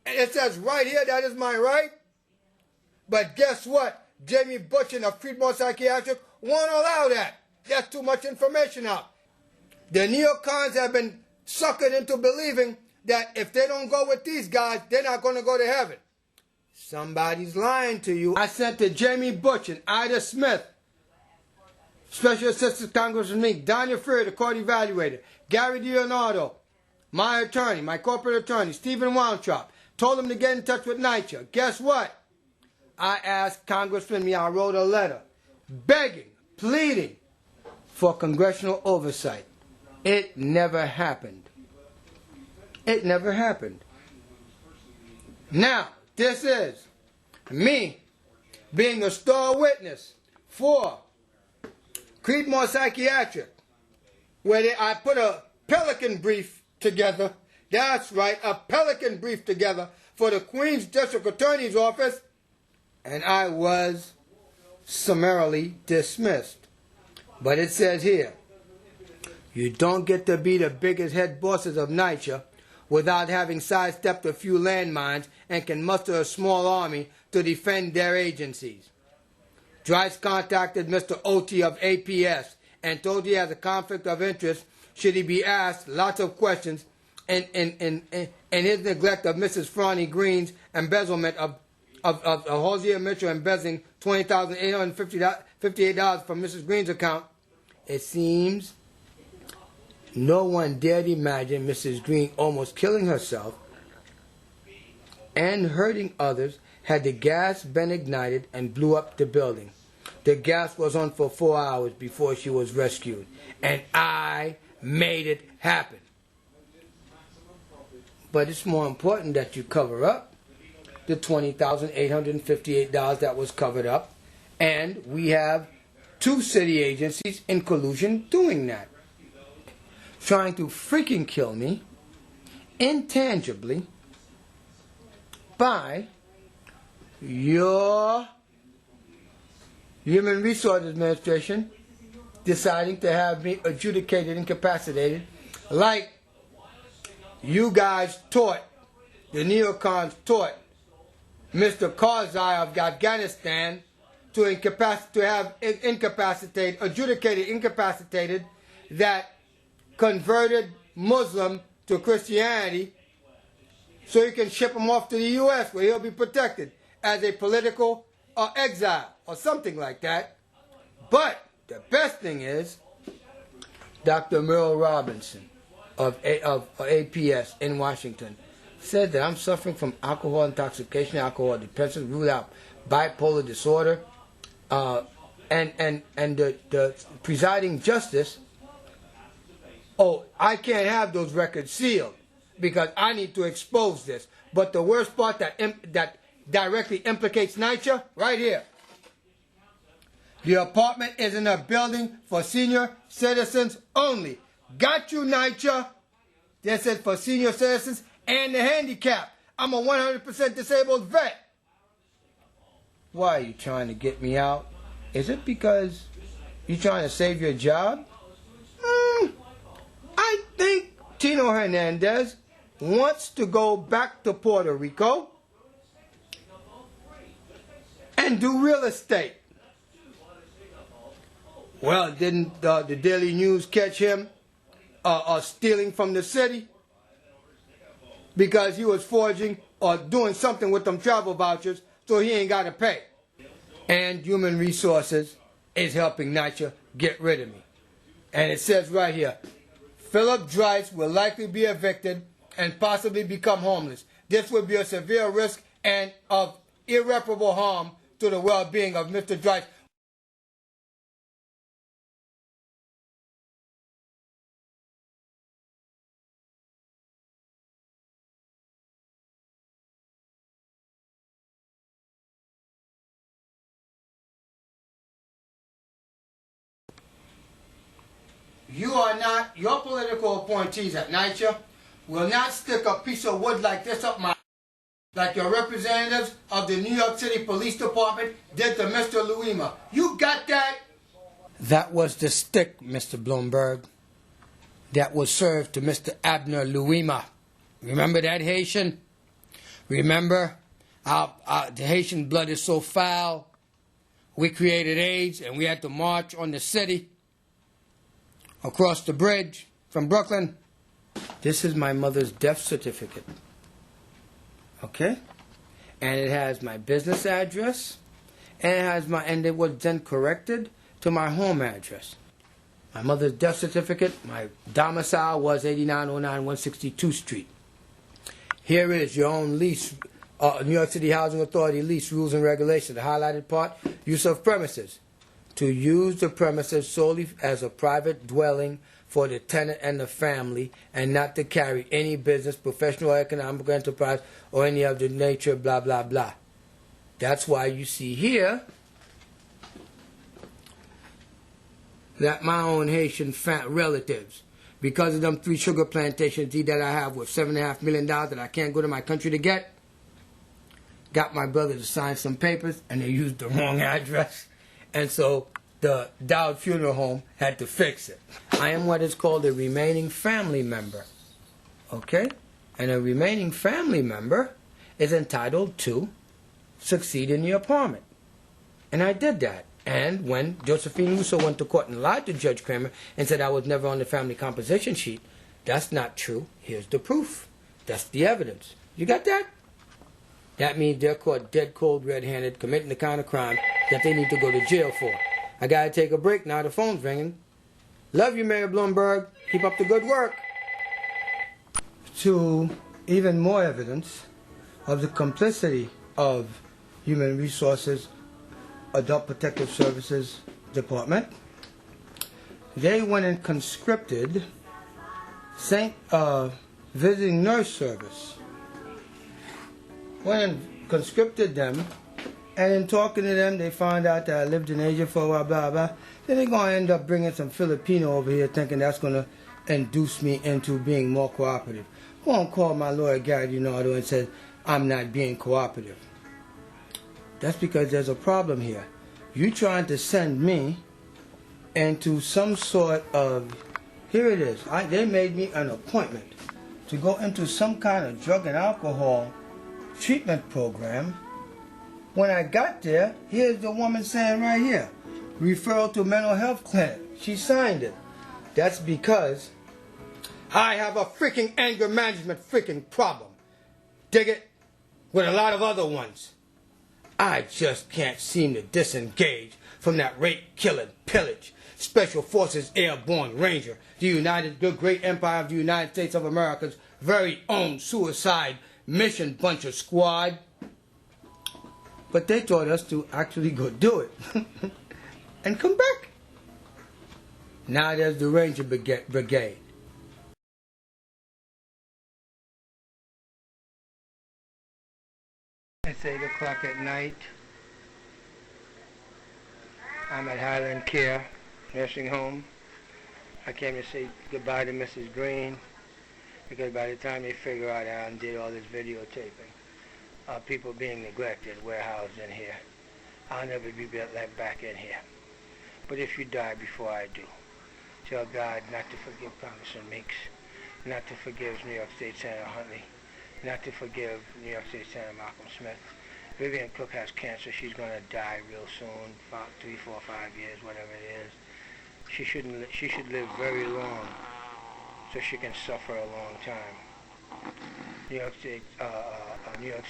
Speaker 2: and it says right here that is my right. But guess what? Jamie Butch and the Freedmore Psychiatric won't allow that. That's too much information out. The neocons have been suckered into believing that if they don't go with these guys, they're not going to go to heaven. Somebody's lying to you. I sent to Jamie Butch and Ida Smith, Special Assistant Congressman Meek, Danya Freer, the court evaluator, Gary Leonardo, my attorney, my corporate attorney, Stephen Weintraub, told them to get in touch with NYCHA. Guess what? I asked Congressman Meek, I wrote a letter begging, pleading for congressional oversight. It never happened. It never happened. Now, this is me being a star witness for Creedmoor Psychiatric, where I put a Pelican brief together. That's right, a Pelican brief together for the Queens District Attorney's Office, and I was summarily dismissed. But it says here, you don't get to be the biggest head bosses of NYCHA without having sidestepped a few landmines and can muster a small army to defend their agencies. Drice contacted Mr. Oti of APS and told he has a conflict of interest should he be asked lots of questions in his neglect of Mrs. Franny Green's embezzlement of Hosier Mitchell embezzling $20,858 from Mrs. Green's account. It seems no one dared imagine Mrs. Green almost killing herself and hurting others had the gas been ignited and blew up the building. The gas was on for 4 hours before she was rescued, and I made it happen. But it's more important that you cover up the $20,858 that was covered up, and we have 2 city agencies in collusion doing that, trying to freaking kill me intangibly by your Human Resources Administration deciding to have me adjudicated incapacitated like you guys taught, the neocons taught Mr. Karzai of Afghanistan to have adjudicated incapacitated that converted Muslim to Christianity so you can ship him off to the U.S. where he'll be protected as a political exile or something like that. But the best thing is Dr. Merle Robinson of APS in Washington said that I'm suffering from alcohol intoxication, alcohol dependence, ruled out bipolar disorder, and the presiding justice, I can't have those records sealed because I need to expose this. But the worst part that directly implicates NYCHA, right here. The apartment is in a building for senior citizens only. Got you, NYCHA. This is for senior citizens and the handicapped. I'm a 100% disabled vet. Why are you trying to get me out? Is it because you're trying to save your job? I think Tino Hernandez wants to go back to Puerto Rico and do real estate. Well, didn't the Daily News catch him stealing from the city? Because he was forging or doing something with them travel vouchers so he ain't got to pay. And Human Resources is helping NYCHA get rid of me. And it says right here, Philip Drice will likely be evicted and possibly become homeless. This would be a severe risk and of irreparable harm to the well-being of Mr. Drice. Your political appointees at NYCHA will not stick a piece of wood like this up my like your representatives of the New York City Police Department did to Mr. Luima. You got that? That was the stick, Mr. Bloomberg, that was served to Mr. Abner Luima. Remember that, Haitian? Remember? The Haitian blood is so foul. We created AIDS and we had to march on the city across the bridge from Brooklyn. This is my mother's death certificate. Okay? And it has my business address, and it was then corrected to my home address. My mother's death certificate, my domicile was 8909 162th Street. Here is your own lease, New York City Housing Authority lease rules and regulations. The highlighted part, use of premises. To use the premises solely as a private dwelling for the tenant and the family, and not to carry any business, professional or economic enterprise, or any of the nature, blah, blah, blah. That's why you see here that my own Haitian relatives, because of them 3 sugar plantations that I have worth $7.5 million that I can't go to my country to get, got my brother to sign some papers, and they used the wrong address. And so the Dowd Funeral Home had to fix it. I am what is called a remaining family member. Okay? And a remaining family member is entitled to succeed in the apartment. And I did that. And when Josephine Russo went to court and lied to Judge Kramer and said I was never on the family composition sheet, that's not true. Here's the proof. That's the evidence. You got that? That means they're caught dead cold, red-handed, committing the kind of crime that they need to go to jail for. I gotta take a break now. The phone's ringing. Love you, Mayor Bloomberg. Keep up the good work. To even more evidence of the complicity of Human Resources, Adult Protective Services Department, they went and conscripted Visiting Nurse Service. Went and conscripted them, and in talking to them, they found out that I lived in Asia for a while, blah, blah. Then they're going to end up bringing some Filipino over here thinking that's going to induce me into being more cooperative. Go and call my lawyer, Gary DiNardo, and said I'm not being cooperative. That's because there's a problem here. You trying to send me into some sort of, here it is, they made me an appointment to go into some kind of drug and alcohol treatment program. When I got there, here's the woman saying right here, referral to mental health clinic. She signed it. That's because I have a freaking anger management freaking problem. Dig it? With a lot of other ones. I just can't seem to disengage from that rape, killing, pillage, Special Forces Airborne Ranger, the great empire of the United States of America's very own suicide mission bunch of squad. But they taught us to actually go do it and come back. Now there's the Ranger Brigade. It's 8 o'clock at night. I'm at Highland Care Nursing Home. I came to say goodbye to Mrs. Green because by the time they figure out I did all this videotaping, people being neglected, warehoused in here. I'll never be let back in here. But if you die before I do, tell God not to forgive Congressman Meeks, not to forgive New York State Senator Huntley, not to forgive New York State Senator Malcolm Smith. Vivian Cook has cancer. She's going to die real soon, 3, 4, 5 years, whatever it is. She should live very long so she can suffer a long time. New York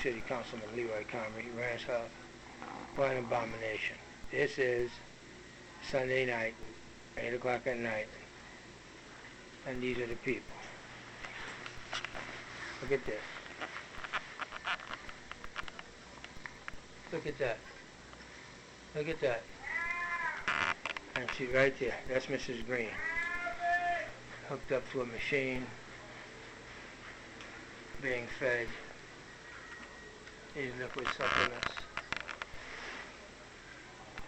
Speaker 2: City Councilman Leroy Comrie ran her for an abomination. This is Sunday night, 8 o'clock at night, and these are the people. Look at this. Look at that. Look at that. And she's right there. That's Mrs. Green. Hooked up to a machine, being fed these liquid supplements.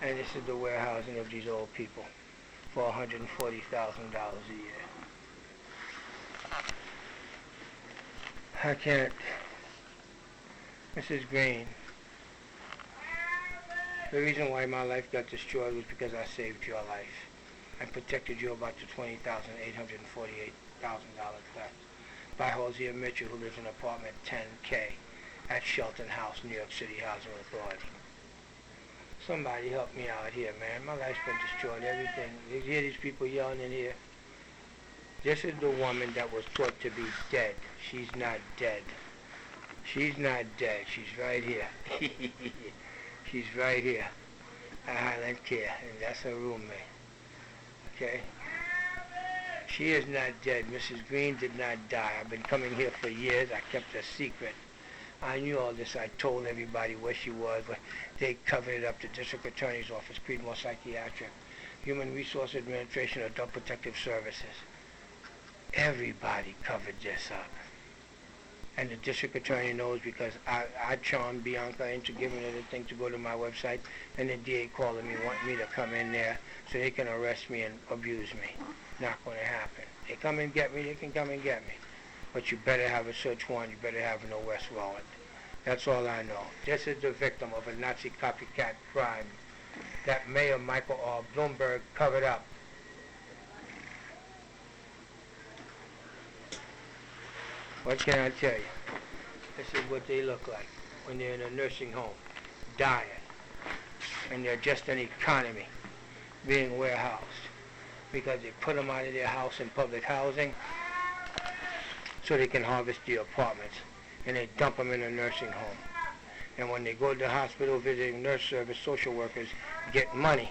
Speaker 2: And this is the warehousing of these old people for $140,000 a year. I can't. Mrs. Green, the reason why my life got destroyed was because I saved your life. I protected you about the $20,848 left by Hosea Mitchell, who lives in apartment 10K at Shelton House, New York City Housing Authority. Somebody help me out here, man. My life's been destroyed, everything. You hear these people yelling in here? This is the woman that was thought to be dead. She's not dead. She's not dead. She's right here. She's right here at Highland Care, and that's her roommate. Okay? She is not dead. Mrs. Green did not die. I've been coming here for years. I kept a secret. I knew all this. I told everybody where she was, but they covered it up. The District Attorney's Office, Creedmoor Psychiatric, Human Resource Administration, Adult Protective Services. Everybody covered this up. And the District Attorney knows because I charmed Bianca into giving her the thing to go to my website, and the DA calling me, wanting me to come in there so they can arrest me and abuse me. Not going to happen. They come and get me, they can come and get me. But you better have a search warrant, you better have an arrest warrant. That's all I know. This is the victim of a Nazi copycat crime that Mayor Michael R. Bloomberg covered up. What can I tell you? This is what they look like when they're in a nursing home, dying. And they're just an economy being warehoused because they put them out of their house in public housing so they can harvest the apartments, and they dump them in a nursing home. And when they go to the hospital visiting nurse service, social workers get money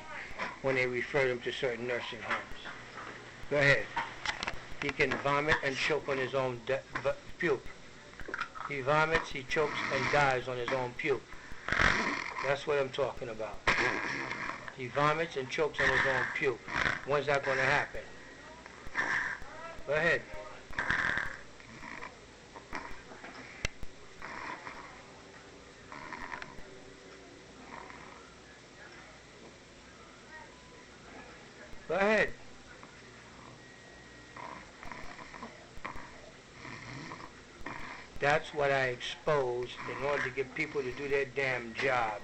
Speaker 2: when they refer them to certain nursing homes. Go ahead. He can vomit and choke on his own puke. He vomits, he chokes, and dies on his own puke. That's what I'm talking about. He vomits and chokes on his own puke. When's that going to happen? Go ahead. Go ahead. That's what I exposed in order to get people to do their damn job.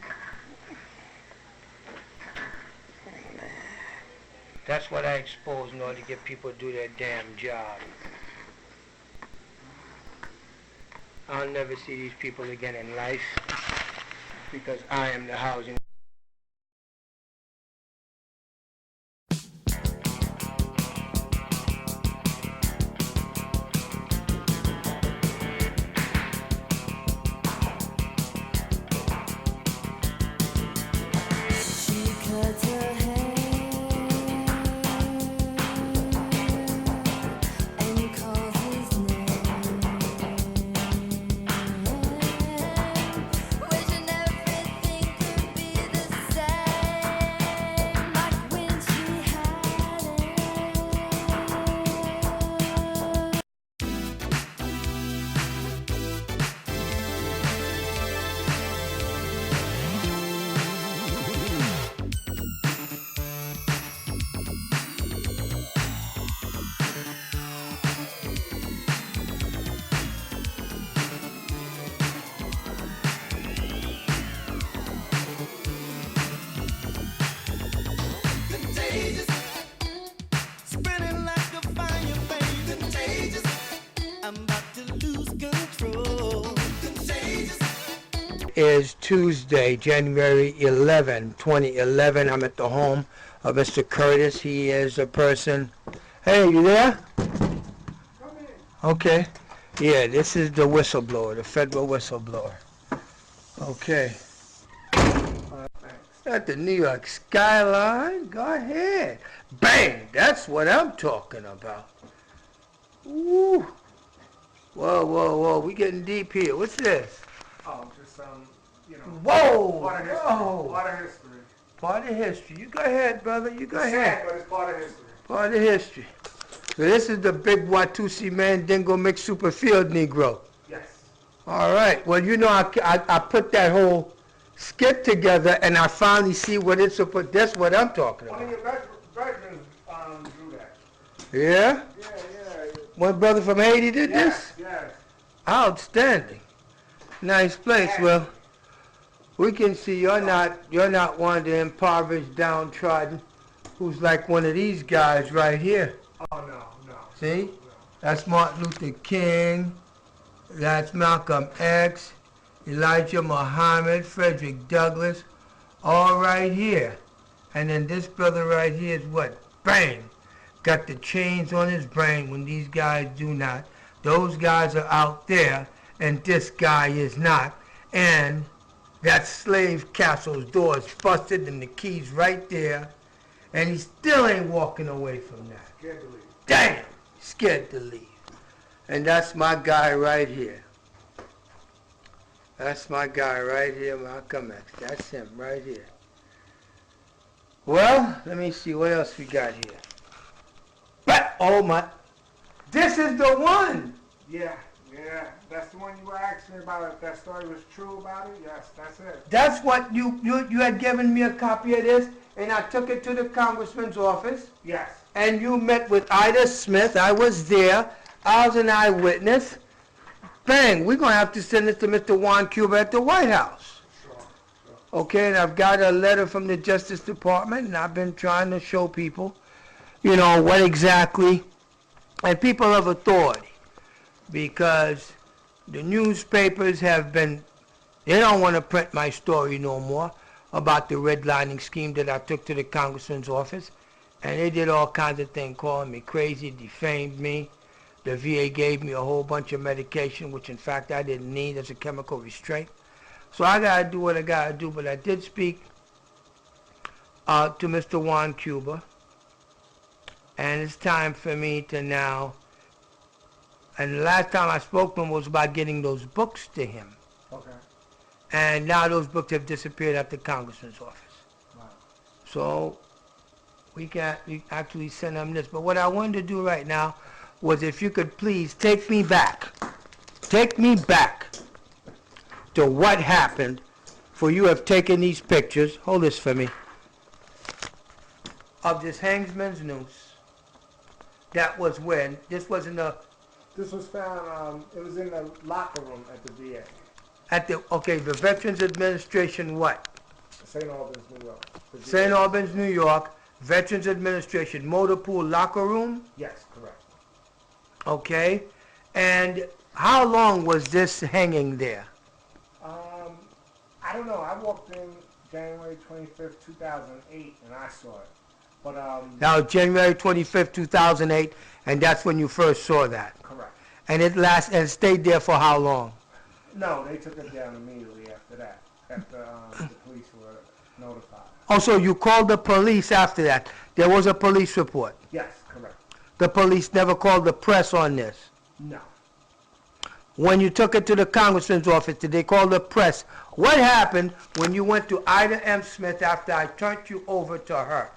Speaker 2: That's what I exposed in order to get people to do their damn job. I'll never see these people again in life because I am the housing.
Speaker 1: Wishing everything could be
Speaker 2: is Tuesday, January 11, 2011. I'm at the home of Mr. Curtis. He is a person. Hey, you there? Okay. Yeah, this is the whistleblower, the federal whistleblower. Okay. At the New York skyline, go ahead. Bang! That's what I'm talking about. Woo! Whoa, whoa, whoa! We getting deep here. What's this?
Speaker 7: Oh, just
Speaker 2: Whoa!
Speaker 7: part of history.
Speaker 2: Whoa!
Speaker 7: Part of history.
Speaker 2: Part of history. You go ahead, brother. You go
Speaker 7: It's
Speaker 2: ahead.
Speaker 7: sad, but it's part of history.
Speaker 2: Part of history. So this is the big Watusi Mandingo mixed super field Negro.
Speaker 7: Yes.
Speaker 2: All right. Well, you know, I put that whole skit together, and I finally see what it's supposed. That's what I'm talking
Speaker 7: One of
Speaker 2: about.
Speaker 7: your veterans drew that.
Speaker 2: Yeah.
Speaker 7: Yeah.
Speaker 2: One brother from Haiti did this.
Speaker 7: Yes.
Speaker 2: Outstanding. Nice place. Well, we can see you're not one of the impoverished, downtrodden, who's like one of these guys right here.
Speaker 7: Oh, no.
Speaker 2: See?
Speaker 7: No.
Speaker 2: That's Martin Luther King. That's Malcolm X, Elijah Muhammad, Frederick Douglass, all right here. And then this brother right here is what? Bang! Got the chains on his brain when these guys do not. Those guys are out there, and this guy is not. And that slave castle's door is busted, and the key's right there, and he still ain't walking away from that.
Speaker 7: Scared to leave.
Speaker 2: Damn! Scared to leave. And that's my guy right here. That's my guy right here, Malcolm X. That's him right here. Well, let me see what else we got here. But, oh my, this is the one!
Speaker 7: Yeah. That's the one you were asking me about. If that story was true about it, yes, that's it.
Speaker 2: That's what you had given me a copy of this, and I took it to the congressman's office,
Speaker 7: Yes.
Speaker 2: and you met with Ida Smith. I was there. I was an eyewitness. Bang, we're going to have to send this to Mr. Juan Cuba at the White House.
Speaker 7: Sure.
Speaker 2: Okay, and I've got a letter from the Justice Department, and I've been trying to show people, you know, what exactly, and people of authority, because the newspapers have been, they don't want to print my story no more about the redlining scheme that I took to the congressman's office, and they did all kinds of things, calling me crazy, defamed me. The VA gave me a whole bunch of medication, which in fact I didn't need as a chemical restraint. So I got to do what I got to do, but I did speak to Mr. Juan Cuba, and it's time for me to now, and the last time I spoke to him was about getting those books to him.
Speaker 7: Okay.
Speaker 2: And now those books have disappeared at the congressman's office.
Speaker 7: Wow.
Speaker 2: So we actually send him this. But what I wanted to do right now was if you could please take me back to what happened, for you have taken these pictures, hold this for me, of this hangsman's noose. That was when, this was in the,
Speaker 7: This was found, it was in the locker room at the VA.
Speaker 2: the Veterans Administration what?
Speaker 7: St. Albans, New York. The VA.
Speaker 2: St. Albans, New York, Veterans Administration, motor pool locker room,
Speaker 7: Yes, correct.
Speaker 2: okay? And how long was this hanging there?
Speaker 7: I don't know. I walked in January 25th, 2008, and I saw it. But,
Speaker 2: Now, January 25th, 2008, and that's when you first saw that.
Speaker 7: correct.
Speaker 2: And it stayed there for how long?
Speaker 7: No, they took it down immediately after that, after the police were notified.
Speaker 2: Oh, so you called the police after that. There was a police report.
Speaker 7: Yes, correct.
Speaker 2: The police never called the press on this.
Speaker 7: No.
Speaker 2: When you took it to the congressman's office, did they call the press? What happened when you went to Ida M. Smith after I turned you over to her?